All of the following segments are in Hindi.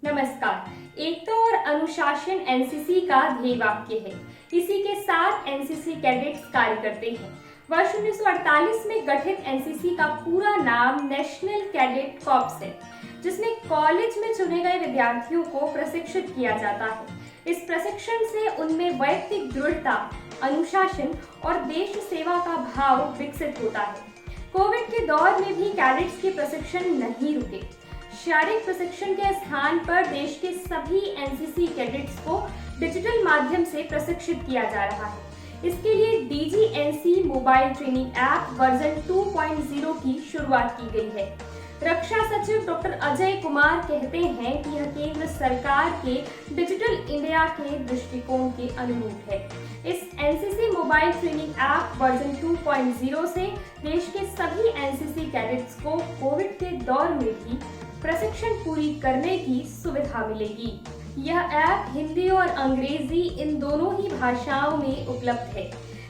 नमस्कार। एकता और अनुशासन एनसीसी का ध्येय वाक्य है। इसी के साथ एनसीसी कैडेट्स कार्य करते हैं। वर्ष 1948 में गठित एनसीसी का पूरा नाम नेशनल कैडेट कॉर्प्स है, जिसमें कॉलेज में चुने गए विद्यार्थियों को प्रशिक्षित किया जाता है। इस प्रशिक्षण से उनमें वैयक्तिक दृढ़ता, अनुशासन और देश सेवा का भाव विकसित होता है। कोविड के दौर में भी कैडेट्स के प्रशिक्षण नहीं रुके। शारीरिक प्रशिक्षण के स्थान पर देश के सभी एनसीसी कैडेट्स को डिजिटल माध्यम से प्रशिक्षित किया जा रहा है। इसके लिए डीजीएनसी मोबाइल ट्रेनिंग ऐप वर्जन 2.0 की शुरुआत की गई है। रक्षा सचिव डॉक्टर अजय कुमार कहते हैं कि यह केंद्र सरकार के डिजिटल इंडिया के दृष्टिकोण के अनुरूप है। इस NCC mobile training app version 2.0 से देश के सभी एनसीसी कैडेट्स को कोविड के दौर में भी प्रशिक्षण पूरी करने की सुविधा मिलेगी। यह ऐप हिंदी और अंग्रेजी इन दोनों ही भाषाओं में उपलब्ध है।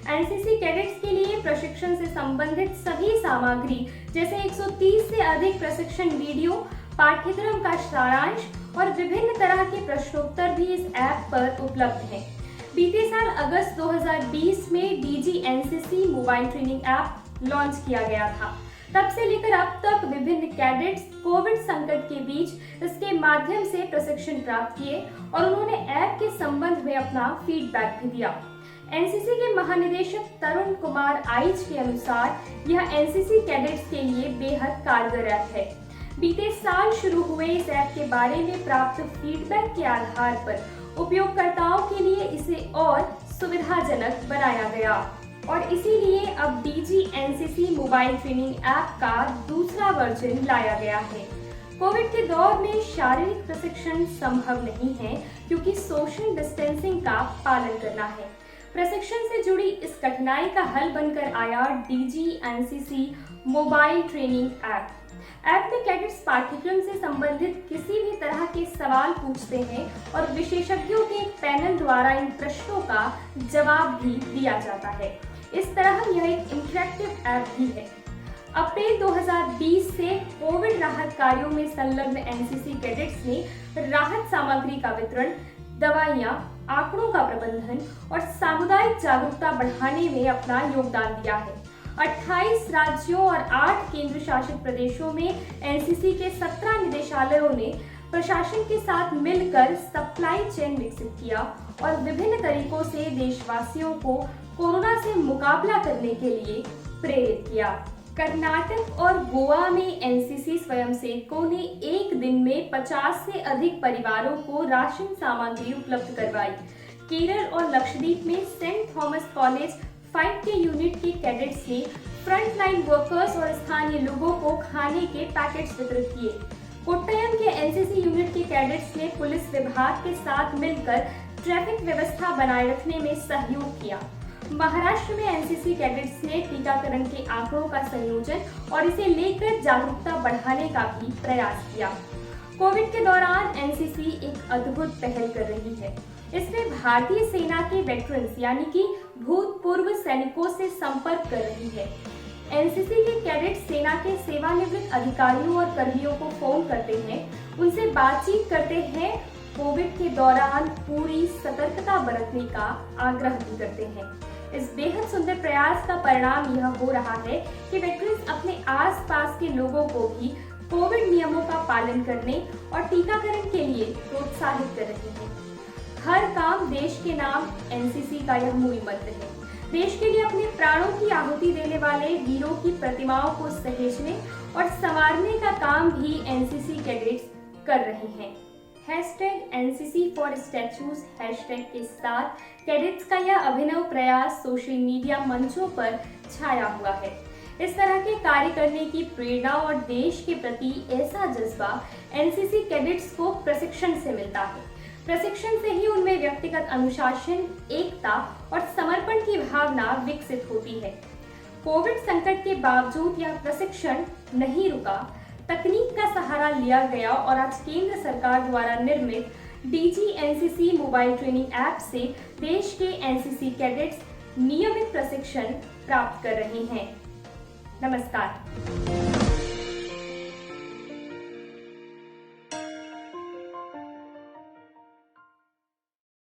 एनसीसी कैडेट्स के लिए प्रशिक्षण से संबंधित सभी सामग्री जैसे 130 से अधिक प्रशिक्षण वीडियो, पाठ्यक्रम का सारांश और विभिन्न तरह के प्रश्नोत्तर भी इस ऐप पर उपलब्ध हैं। बीते साल अगस्त 2020 में DGNCC mobile training app launch किया गया था। तब से लेकर अब तक विभिन्न कैडेट्स कोविड संकट के बीच इसके माध्यम से प्रशिक्षण प्राप्त किए और उन्होंने ऐप के संबंध में अपना फीडबैक भी दिया। एनसीसी के महानिदेशक तरुण कुमार आइच के अनुसार यह एनसीसी कैडेट्स के लिए बेहद कारगर ऐप है। बीते साल शुरू हुए इस ऐप के बारे में प्राप्त फीडबैक के आधार पर उपयोगकर्ताओं के लिए इसे और सुविधाजनक बनाया गया और इसीलिए अब डीजीएनसीसी मोबाइल ट्रेनिंग ऐप का दूसरा वर्जन लाया गया है। कोविड के दौर में शारीरिक प्रशिक्षण संभव नहीं है क्योंकि सोशल डिस्टेंसिंग का पालन करना है। प्रशिक्षण से जुड़ी इस कठिनाई का हल बनकर आया DGNCC mobile training app. App में कैडेट्स पाठ्यक्रम से संबंधित किसी भी तरह के सवाल पूछते हैं और विशेषज्ञों के एक पैनल द्वारा इन प्रश्नों का जवाब भी दिया जाता है। इस तरह यह एक इंटरैक्टिव ऐप भी है। अप्रैल 2020 से कोविड राहत कार्यों में संलग्न एनसीसी कैडेट्स ने राहत सामग्री का वितरण, दवाइयां, आंकड़ों का प्रबंधन और सामुदायिक जागरूकता बढ़ाने में अपना योगदान दिया है। 28 राज्यों और 8 केंद्र शासित प्रदेशों में एनसीसी के 17 निदेशालयों ने प्रशासन के साथ मिलकर सप्लाई चेन विकसित किया और विभिन्न तरीकों से देशवासियों को कोरोना से मुकाबला करने के लिए प्रेरित किया। कर्नाटक और गोवा में एनसीसी स्वयंसेवकों ने एक दिन में 50 से अधिक परिवारों को राशन सामग्री उपलब्ध करवाई। केरल और लक्षद्वीप में सेंट थॉमस कॉलेज 5 के यूनिट के कैडेट्स ने फ्रंटलाइन वर्कर्स और स्थानीय लोगों को खाने के पैकेट्स वितरित किए। कोट्टयम के एनसीसी यूनिट के कैडेट्स ने पुलिस विभाग के साथ मिलकर ट्रैफिक व्यवस्था बनाए रखने में सहयोग किया। महाराष्ट्र में एनसीसी कैडेट्स ने टीकाकरण के आंकड़ों का संयोजन और इसे लेकर जागरूकता बढ़ाने का भी प्रयास किया। कोविड के दौरान एनसीसी एक अद्भुत पहल कर रही है। इसमें भारतीय सेना के वेटरन्स यानी कि भूतपूर्व सैनिकों से संपर्क कर रही है। एनसीसी के कैडेट सेना के सेवानिवृत्त अधिकारियों और कर्मियों को फोन करते हैं, उनसे बातचीत करते हैं, कोविड के दौरान पूरी सतर्कता बरतने का आग्रह भी करते हैं। इस बेहद सुंदर प्रयास का परिणाम यह हो रहा है कि वेटरन्स अपने आसपास के लोगों को भी कोविड नियमों का पालन करने और टीकाकरण के लिए प्रोत्साहित कर रहे हैं। हर काम देश के नाम एनसीसी का यह मूल मंत्र है। देश के लिए अपने प्राणों की आहुति देने वाले वीरों की प्रतिमाओं को सहेजने और संवारने का काम भी एनसीसी कैडेट्स कर रहे हैं। #NCC for Statues हैशटैग के साथ कैडेट्स का यह अभिनव प्रयास सोशल मीडिया मंचों पर छाया हुआ है। इस तरह के कार्य करने की प्रेरणा और देश के प्रति ऐसा जज्बा एनसीसी कैडेट्स को प्रशिक्षण से मिलता है। प्रशिक्षण से ही उनमें व्यक्तिगत अनुशासन, एकता और समर्पण की भावना विकसित होती है। कोविड संकट के बावजूद यह प्रशिक्षण नहीं रुका। तकनीक का सहारा लिया गया और आज केंद्र सरकार द्वारा निर्मित डीजीएनसीसी मोबाइल ट्रेनिंग ऐप से देश के एनसीसी कैडेट्स नियमित प्रशिक्षण प्राप्त कर रहे हैं। नमस्कार।